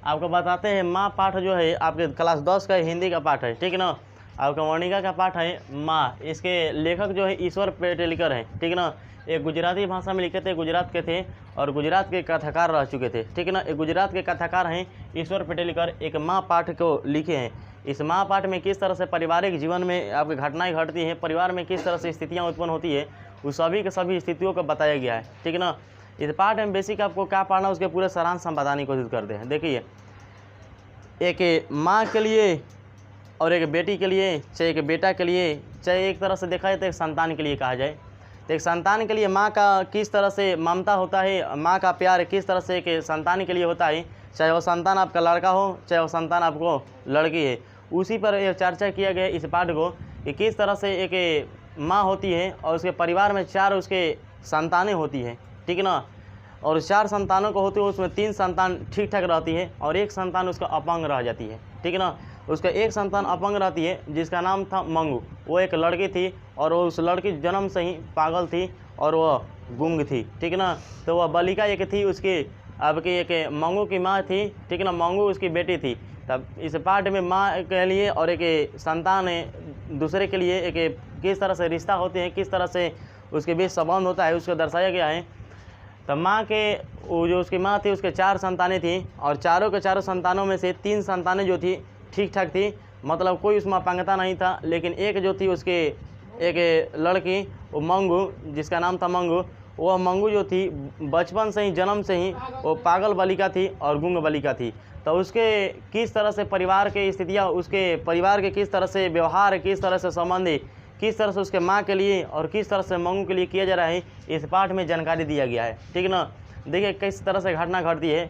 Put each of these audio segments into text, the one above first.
आपको बताते हैं माँ पाठ जो है आपके क्लास 10 का हिंदी का पाठ है, ठीक है ना। आपका वर्णिका का पाठ है माँ। इसके लेखक जो है ईश्वर पेटेलकर हैं, ठीक है ना। एक गुजराती भाषा में लिखे थे, गुजरात के थे और गुजरात के कथाकार रह चुके थे, ठीक है ना। एक गुजरात के कथाकार हैं ईश्वर पेटेलकर, एक माँ पाठ को लिखे हैं। इस माँ पाठ में किस तरह से पारिवारिक जीवन में आपकी घटनाएं घटती हैं, परिवार में किस तरह से स्थितियाँ उत्पन्न होती है, उस सभी के सभी स्थितियों को बताया गया है, ठीक है ना। इस पाठ में बेसिक आपको क्या पढ़ना उसके पूरे सारांश हम बताने की कोशिश करते हैं। देखिए, एक माँ के लिए और एक बेटी के लिए, चाहे एक बेटा के लिए, चाहे एक तरह से देखा जाए तो एक संतान के लिए कहा जाए, तो एक संतान के लिए माँ का किस तरह से ममता होता है, माँ का प्यार किस तरह से एक संतान के लिए होता है, चाहे वो संतान आपका लड़का हो चाहे वो संतान आपको लड़की है, उसी पर एक चर्चा किया गया इस पाठ को कि किस तरह से एक माँ होती है और उसके परिवार में 4 उसके संतानें होती है, ठीक है ना। और 4 संतानों को होते हुए उसमें 3 संतान ठीक ठाक रहती है और एक संतान उसका अपंग रह जाती है, ठीक है ना। उसका एक संतान अपंग रहती है जिसका नाम था मंगू। वो एक लड़की थी और वो उस लड़की जन्म से ही पागल थी और वह गूंग थी, ठीक है ना। तो वह बालिका एक थी, उसकी आपकी एक मंगू की माँ थी, ठीक है ना। मंगू उसकी बेटी थी। तब इस पाठ में माँ के लिए और एक संतान दूसरे के लिए एक किस तरह से रिश्ता होते हैं, किस तरह से उसके बीच संबंध होता है, उसको दर्शाया गया है। तब माँ के जो उसकी माँ थी उसके 4 संतानें थीं और चारों के चारों संतानों में से 3 संतानें जो थी ठीक ठाक थी, मतलब कोई उसमें अपंगता नहीं था। लेकिन एक जो थी उसके एक लड़की वो मंगू, जिसका नाम था मंगू, वह मंगू जो थी बचपन से ही जन्म से ही वो पागल बालिका थी और गूंग बालिका थी। तो उसके किस तरह से परिवार के स्थितियाँ, उसके परिवार के किस तरह से व्यवहार, किस तरह से संबंध, किस तरह से उसके माँ के लिए और किस तरह से मंगू के लिए किया जा रहा है, इस पाठ में जानकारी दिया गया है, ठीक है ना। देखिए किस तरह से घटना घटती है।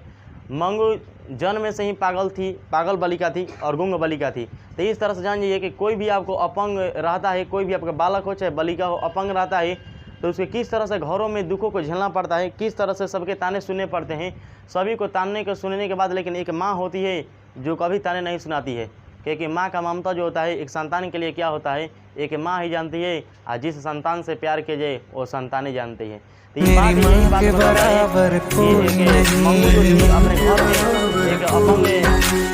मंगू जन्म से ही पागल थी, पागल बालिका थी और गूंग बालिका थी। तो इस तरह से जान जाइए कि कोई भी आपको अपंग रहता है, कोई भी आपका बालक हो चाहे बालिका हो अपंग रहता है, तो उसके किस तरह से घरों में दुखों को झेलना पड़ता है, किस तरह से सबके ताने सुनने पड़ते हैं। सभी को ताने को सुनने के बाद लेकिन एक माँ होती है जो कभी ताने नहीं सुनाती है, क्योंकि माँ का ममता जो होता है एक संतान के लिए क्या होता है एक माँ ही जानती है, और जिस संतान से प्यार किया जाए वो संतानें जानती है। तो ये बात यही बात बराबर अपने घर में एक अपंग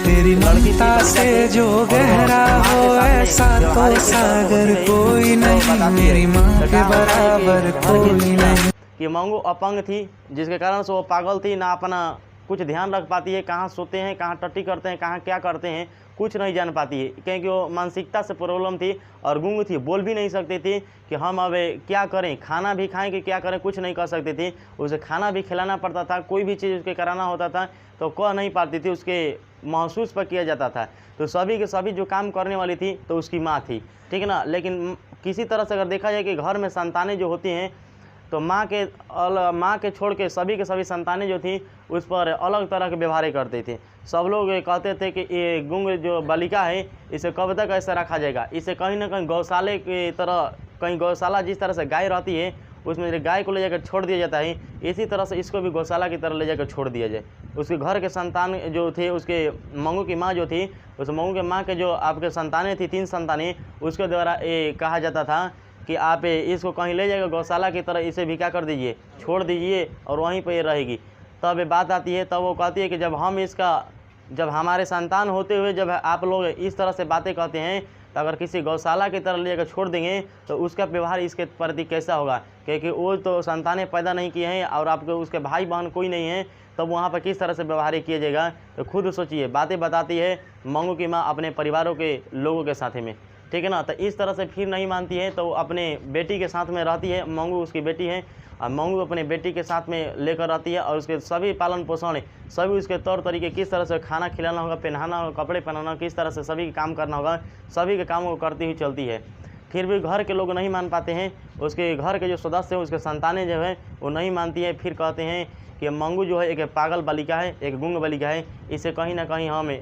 तेरी ममता से जो गहरा हो ऐसा तो सागर कोई नहीं, मेरी माँ के बराबर कोई नहीं। कि मंगू अपंग थी जिसके कारण से वो पागल थी, ना अपना कुछ ध्यान रख पाती है, कहाँ सोते हैं, कहाँ टट्टी करते हैं, कहाँ क्या करते हैं, कुछ नहीं जान पाती है, क्योंकि वो मानसिकता से प्रॉब्लम थी और गूंग थी, बोल भी नहीं सकती थी कि हम अब क्या करें, खाना भी खाएं कि क्या करें, कुछ नहीं कर सकती थी। उसे खाना भी खिलाना पड़ता था, कोई भी चीज़ उसके कराना होता था तो कह नहीं पाती थी, उसके महसूस पर किया जाता था। तो सभी के सभी जो काम करने वाली थी तो उसकी माँ थी, ठीक है ना। लेकिन किसी तरह से अगर देखा जाए कि घर में संतानें जो होती हैं तो माँ के छोड़ के सभी संतानें जो थी उस पर अलग तरह के व्यवहार करते थे। सब लोग कहते थे कि ये गूंग जो बालिका है इसे कब तक ऐसे रखा जाएगा, इसे कहीं ना कहीं गौशाले की तरह, कहीं गौशाला जिस तरह से गाय रहती है उसमें गाय को ले जाकर छोड़ दिया जाता है, इसी तरह से इसको भी गौशाला की तरह ले जाकर छोड़ दिया जाए। उसके घर के संतान जो थे, उसके मंगू की माँ जो थी, उस मंगू के माँ के जो आपके संतानें थी 3 संतानें, उसके द्वारा ये कहा जाता था कि आप इसको कहीं ले जाएगा गौशाला की तरह, इसे भी क्या कर दीजिए, छोड़ दीजिए और वहीं पर ये रहेगी। तब ये बात आती है, तब वो कहती है कि जब हमारे संतान होते हुए जब आप लोग इस तरह से बातें कहते हैं तो अगर किसी गौशाला की तरह लेकर छोड़ देंगे तो उसका व्यवहार इसके प्रति कैसा होगा, क्योंकि वो तो संतानें पैदा नहीं किए हैं और आपके उसके भाई बहन कोई नहीं है, तब वहाँ पर किस तरह से व्यवहार किया जाएगा। तो खुद सोचिए, बातें बताती है मंगू की माँ अपने परिवारों के लोगों के साथ में, ठीक है ना। तो इस तरह से फिर नहीं मानती है तो अपने बेटी के साथ में रहती है, मंगू उसकी बेटी है और मंगू अपने बेटी के साथ में लेकर रहती है और उसके सभी पालन पोषण, सभी उसके तौर तरीके, किस तरह से खाना खिलाना होगा, पहनाना होगा, कपड़े पहनाना, किस तरह से सभी काम करना होगा, सभी के कामों को करती हुई चलती है। फिर भी घर के लोग नहीं मान पाते हैं, उसके घर के जो सदस्य हैं, उसके संतानें जो है वो नहीं मानती है। फिर कहते हैं कि मंगू जो है एक पागल बालिका है, एक गूंग बालिका है, इसे कहीं ना कहीं हम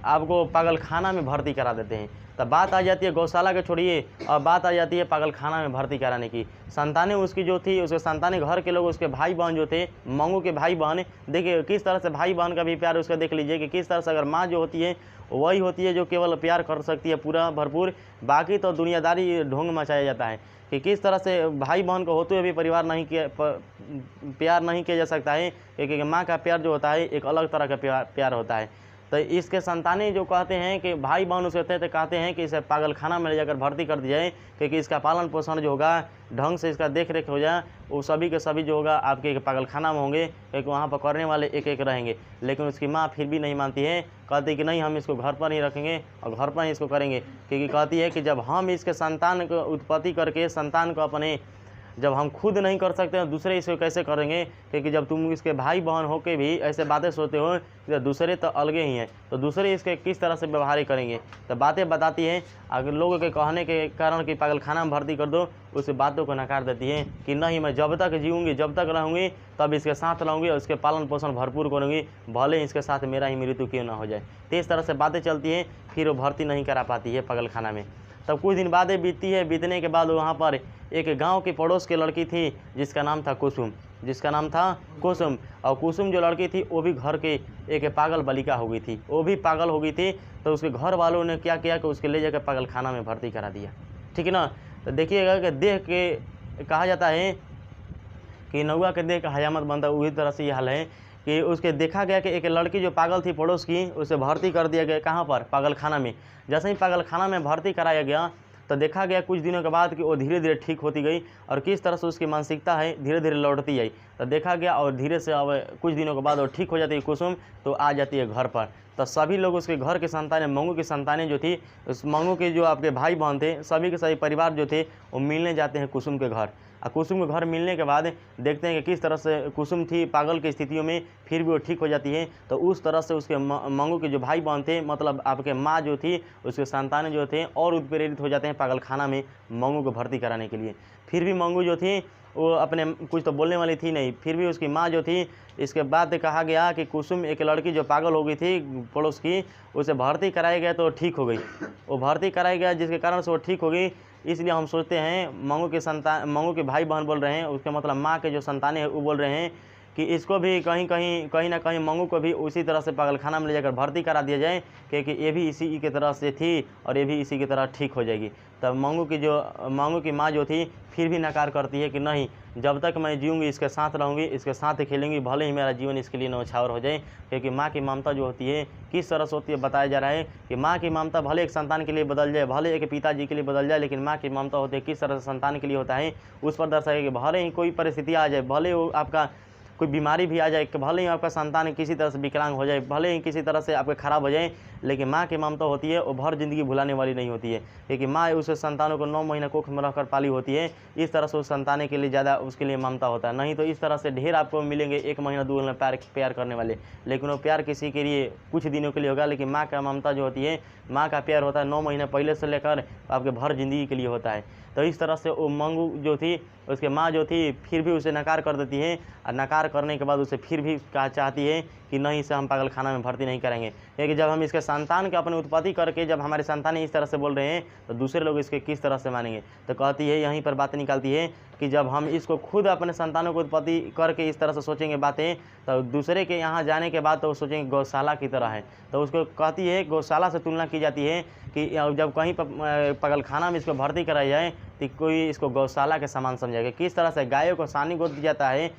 आपको पागलखाना में भर्ती करा देते हैं। तब बात आ जाती है गौशाला के छोड़िए, और बात आ जाती है पागलखाना में भर्ती कराने की। संतानें उसकी जो थी, उसके संतानें घर के लोग, उसके भाई बहन जो थे, मंगू के भाई बहन, देखिए किस तरह से भाई बहन का भी प्यार उसका देख लीजिए कि किस तरह से, अगर माँ जो होती है वही होती है जो केवल प्यार कर सकती है पूरा भरपूर, बाकी तो दुनियादारी ढोंग मचाया जाता है कि किस तरह से भाई बहन को होते हुए भी परिवार नहीं किया प्यार नहीं किया जा सकता है, क्योंकि माँ का प्यार जो होता है एक अलग तरह का प्यार होता है। तो इसके संतानें जो कहते हैं कि भाई बहन उसे कहते हैं कि इसे पागलखाना में ले जाकर भर्ती कर दिया जाए, क्योंकि इसका पालन पोषण जो होगा, ढंग से इसका देख रेख हो जाए, वो सभी के सभी जो होगा आपके पागलखाना में होंगे, क्योंकि वहाँ पर करने वाले एक एक रहेंगे। लेकिन उसकी माँ फिर भी नहीं मानती है, कहती कि नहीं, हम इसको घर पर ही रखेंगे और घर पर ही इसको करेंगे, क्योंकि कहती है कि जब हम इसके संतान को उत्पत्ति करके संतान को अपने, जब हम खुद नहीं कर सकते हैं दूसरे इसको कैसे करेंगे, क्योंकि जब तुम इसके भाई बहन होके भी ऐसे बातें सोचते हो तो दूसरे तो अलगे ही हैं, तो दूसरे इसके किस तरह से व्यवहार करेंगे। तो बातें बताती हैं, अगर लोगों के कहने के कारण कि पागलखाना में भर्ती कर दो, उस बातों को नकार देती है कि नहीं, मैं जब तक जीऊँगी, जब तक रहूँगी, तब इसके साथ रहूँगी और इसके पालन पोषण भरपूर करूँगी, भले इसके साथ मेरा ही मृत्यु क्यों ना हो जाए। तो इस तरह से बातें चलती हैं, फिर वो भर्ती नहीं करा पाती है पागलखाना में। तब कुछ दिन बाद बीतती है, बीतने के बाद वहाँ पर एक गांव के पड़ोस की लड़की थी जिसका नाम था कुसुम, और कुसुम जो लड़की थी वो भी घर के एक पागल बालिका हो गई थी, वो भी पागल हो गई थी। तो उसके घर वालों ने क्या किया कि उसके ले जाकर पागलखाना में भर्ती करा दिया, ठीक है ना। तो देखिएगा कि देख के कहा जाता है कि नौआ के देख हयामत बनता, उसी तरह से ये हाल है कि उसके देखा गया कि एक लड़की जो पागल थी पड़ोस की, उसे भर्ती कर दिया गया। कहाँ पर? पागलखाना में। जैसे ही पागलखाना में भर्ती कराया गया तो देखा गया कुछ दिनों के बाद कि वो धीरे धीरे ठीक होती गई और किस तरह से उसकी मानसिकता है धीरे धीरे लौटती आई। तो देखा गया और धीरे से अब कुछ दिनों के बाद वो ठीक हो जाती है कुसुम, तो आ जाती है घर पर। तो सभी लोग उसके घर के संतानें, मंगू की संतानें जो थी, उस मंगू के जो आपके भाई बहन थे, सभी के सभी परिवार जो थे वो मिलने जाते हैं कुसुम के घर। और कुसुम के घर मिलने के बाद देखते हैं कि किस तरह से कुसुम थी पागल की स्थितियों में, फिर भी वो ठीक हो जाती है। तो उस तरह से उसके मंगू के जो भाई बहन थे, मतलब आपके माँ जो थी, उसके संतानें जो थे और उत्प्रेरित हो जाते हैं पागलखाना में मंगू को भर्ती कराने के लिए। फिर भी मंगू जो थी वो अपने कुछ तो बोलने वाली थी नहीं, फिर भी उसकी माँ जो थी, इसके बाद कहा गया कि कुसुम एक लड़की जो पागल हो गई थी पड़ोस की, उसे भर्ती कराया गया तो ठीक हो गई। वो भर्ती कराया गया जिसके कारण से वो ठीक हो गई। इसलिए हम सोचते हैं मंगू के भाई बहन बोल रहे हैं, उसके मतलब माँ के जो संतानें हैं वो बोल रहे हैं कि इसको भी कहीं ना कहीं मंगू को भी उसी तरह से पागलखाना में ले जाकर भर्ती करा दिया जाए, क्योंकि ये भी इसी की तरह से थी और ये भी इसी की तरह ठीक हो जाएगी। तब मंगू की माँ जो थी फिर भी नकार करती है कि नहीं, जब तक मैं जीऊँगी इसके साथ रहूँगी, इसके साथ खेलूँगी, भले ही मेरा जीवन इसके लिए न्यौछावर हो जाए। क्योंकि माँ की ममता जो होती है किस तरह से होती है बताया जा रहा है कि माँ की ममता भले एक संतान के लिए बदल जाए, भले एक पिताजी के लिए बदल जाए, लेकिन माँ की ममता होती है किस तरह से संतान के लिए होता है, उस पर दर्शाया कि भले ही कोई परिस्थिति आ जाए, भले वो आपका कोई बीमारी भी आ जाए, भले ही आपका संतान किसी तरह से विकलांग हो जाए, भले ही किसी तरह से आपके खराब हो जाए, लेकिन माँ की ममता होती है वो भर जिंदगी भुलाने वाली नहीं होती है। क्योंकि माँ उस संतानों को 9 महीना कोख में रहकर पाली होती है, इस तरह से उस संतान के लिए ज़्यादा उसके लिए ममता होता है। नहीं तो इस तरह से ढेर आपको मिलेंगे 1 महीना 2 महीना प्यार करने वाले, लेकिन वो प्यार किसी के लिए कुछ दिनों के लिए होगा। लेकिन माँ का ममता जो होती है, माँ का प्यार होता है 9 महीने पहले से लेकर आपके भर जिंदगी के लिए होता है। तो इस तरह से वो मंगू जो थी, उसके माँ जो थी, फिर भी उसे नकार कर देती है। और नकार करने के बाद उसे फिर भी कहा चाहती है कि नहीं, इसे हम पागलखाना में भर्ती नहीं करेंगे, क्योंकि जब हम इसके संतान के अपनी उत्पत्ति करके जब हमारे संतान इस तरह से बोल रहे हैं तो दूसरे लोग इसके किस तरह से मानेंगे। तो कहती है, यहीं पर बात निकालती है कि जब हम इसको खुद अपने संतानों को उत्पत्ति करके इस तरह से सोचेंगे बातें, तो दूसरे के यहाँ जाने के बाद तो वो सोचेंगे गौशाला की तरह है। तो उसको कहती है गौशाला से तुलना की जाती है कि जब कहीं पागलखाना में इसको भर्ती कराई जाए तो कोई इसको गौशाला के समान समझेगा। किस तरह से गायों को सानी गोद दिया जाता है,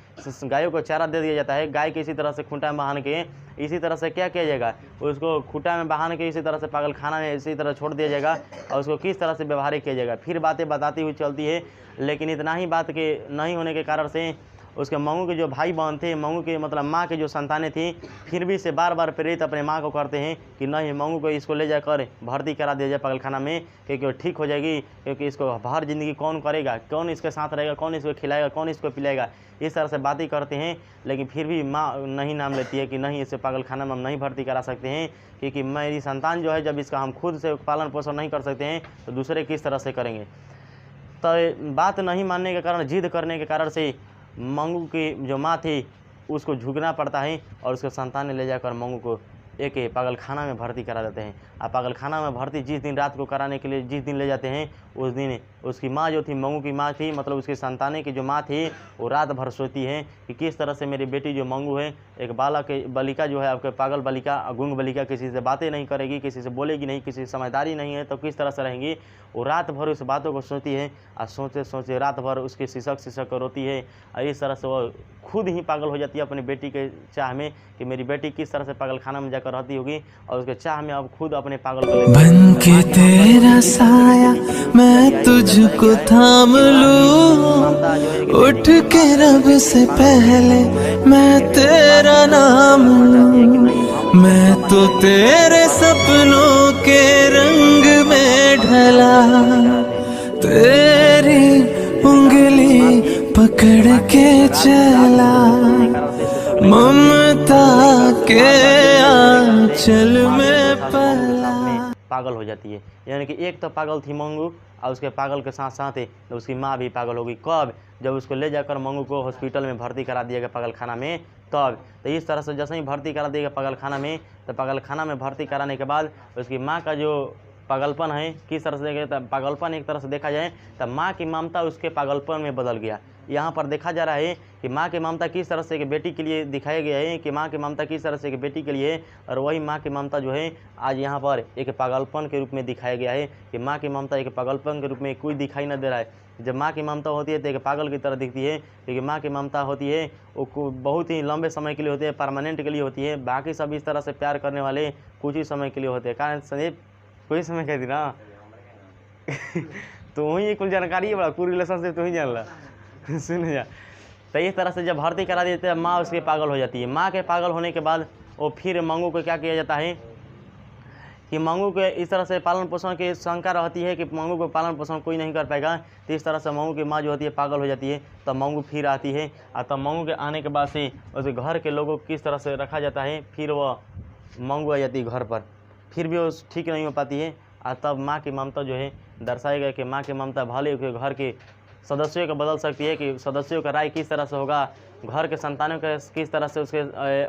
गायों को चारा दे दिया जाता है, गाय के इसी तरह से खूंटा में बहान के, इसी तरह से क्या किया जाएगा, उसको खूंटा में बहान के इसी तरह से पागलखाना में इसी तरह छोड़ दिया जाएगा और उसको किस तरह से व्यवहार किया जाएगा। फिर बातें बताती हुई चलती है। लेकिन इतना ही बात के नहीं होने के कारण से उसके मंगू के जो भाई बहन थे, मंगू के मतलब माँ के जो संतानें थी, फिर भी इसे बार बार प्रेरित अपने माँ को करते हैं कि नहीं, मंगू को इसको ले जाकर भर्ती करा दिया जाए पागलखाना में, क्योंकि वो ठीक हो जाएगी। क्योंकि इसको हर जिंदगी कौन करेगा, कौन इसके साथ रहेगा, कौन इसको खिलाएगा, कौन इसको पिलाएगा, इस तरह से बातें करते हैं। लेकिन फिर भी माँ नहीं नाम लेती है कि नहीं, इसे पागलखाना में हम नहीं भर्ती करा सकते हैं, क्योंकि मेरी संतान जो है, जब इसका हम खुद से पालन पोषण नहीं कर सकते हैं तो दूसरे किस तरह से करेंगे। तो बात नहीं मानने के कारण, जिद करने के कारण से मंगू की जो माँ थी उसको झुकना पड़ता है और उसके संतान ने ले जाकर मंगू को एक पागल खाना में भर्ती करा देते हैं। और पागल खाना में भर्ती जिस दिन रात को कराने के लिए जिस दिन ले जाते हैं, उस दिन उसकी माँ जो थी, मंगू की माँ थी, मतलब उसकी संताने की जो माँ थी, वो रात भर सोती है कि किस तरह से मेरी बेटी जो मंगू है, एक बालक बालिका जो है आपके पागल बालिका, गुंग बालिका, किसी से बातें नहीं करेगी, किसी से बोलेगी नहीं, किसी से समझदारी नहीं है, तो किस तरह से रहेंगी। वो रात भर उस बातों को सोचती है और सोचते सोचते रात भर उसकी सिसक रोती है। और इस तरह से वो खुद ही पागल हो जाती है अपनी बेटी के चाह में कि मेरी बेटी किस तरह से पागल खाना में जाकर रहती होगी, और उसके चाह में अब खुद अपने पागल को बन के तेरा साया मैं तुझको थाम लूं, उठ के रब से पहले मैं तेरा नाम लूं। मैं तो तेरे सपनों के रंग में ढला, तेरी उंगली पकड़ के चला, ममता के आंचल में पला। पागल हो जाती है। यानी कि एक तो पागल थी मंगू, और उसके पागल के साथ साथ ही उसकी माँ भी पागल होगी। कब? जब उसको ले जाकर मंगू को हॉस्पिटल में भर्ती करा दिया गया पागल खाना में, तब। तो इस तरह से जैसे ही भर्ती करा दिया गया पागल खाना में, तो पागल खाना में भर्ती कराने के बाद उसकी माँ का जो पागलपन है किस तरह से देखें, तो पागलपन एक तरह से देखा जाए तो माँ की ममता उसके पागलपन में बदल गया। यहाँ पर देखा जा रहा है कि माँ की ममता किस तरह से एक बेटी के लिए दिखाया गया है, कि माँ की ममता किस तरह से एक बेटी के लिए है, और वही माँ की ममता जो है आज यहाँ पर एक पागलपन के रूप में दिखाया गया है कि माँ की ममता एक पागलपन के रूप में कोई दिखाई न दे रहा है। जब माँ की ममता होती है तो एक पागल की तरह दिखती है, क्योंकि माँ की ममता होती है वो बहुत ही लंबे समय के लिए होती है, परमानेंट के लिए होती है। बाकी सब इस तरह से प्यार करने वाले कुछ ही समय के लिए होते हैं। कारण संदीप कोई समय कहती ना तो वही कुल जानकारी है, बड़ा पूरी रिलेशनशिप तो ही जान ला सुन जा। तो इस तरह से जब भर्ती करा देते हैं, माँ उसके पागल हो जाती है। माँ के पागल होने के बाद वो फिर मंगू को क्या किया जाता है कि मंगू के इस तरह से पालन पोषण की शंका रहती है कि मंगू को पालन पोषण कोई नहीं कर पाएगा। तो इस तरह से मंगू की माँ जो होती है पागल हो जाती है। तब मंगू फिर आती है, और तब मंगू के आने के बाद से उसके घर के लोगों को किस तरह से रखा जाता है, फिर वह मंगू आ जाती है घर पर। फिर भी वो ठीक नहीं हो पाती है, और तब माँ की ममता जो है दर्शाया गया कि माँ की ममता भले उसके घर के सदस्यों को बदल सकती है, कि सदस्यों का राय किस तरह से होगा, घर के संतानों के किस तरह से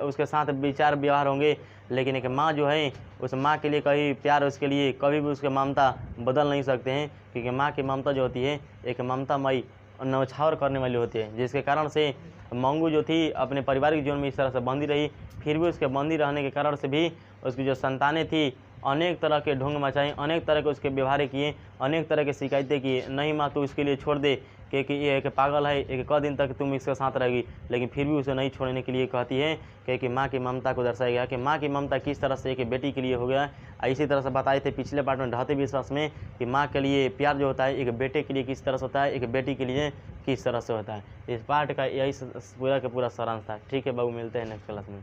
उसके साथ विचार व्यवहार होंगे, लेकिन एक माँ जो है उस माँ के लिए कभी प्यार, उसके लिए कभी भी उसके ममता बदल नहीं सकते हैं, क्योंकि माँ की ममता जो होती है एक ममतामयी न्यौछावर करने वाली होती है। जिसके कारण से मंगू जो थी अपने पारिवारिक जीवन में इस तरह से बंदी रही। फिर भी उसके बंदी रहने के कारण से भी उसकी जो संतानें थी अनेक तरह के ढोंग मचाए, अनेक तरह के उसके व्यवहार किए, अनेक तरह की शिकायतें की। नहीं माँ तू इसके लिए छोड़ दे, क्योंकि ये एक पागल है, एक क दिन तक तुम इसके साथ रहेगी, लेकिन फिर भी उसे नहीं छोड़ने के लिए कहती है, क्योंकि माँ की ममता को दर्शाया गया कि माँ की ममता किस तरह से एक बेटी के लिए हो गया। इसी तरह से बताए थे पिछले पार्ट में ढाते विश्वास में कि माँ के लिए प्यार जो होता है एक बेटे के लिए किस तरह से होता है, एक बेटी के लिए किस तरह से होता है। इस पार्ट का यही पूरा का पूरा सारांश था। ठीक है बाबू, मिलते हैं नेक्स्ट क्लास में।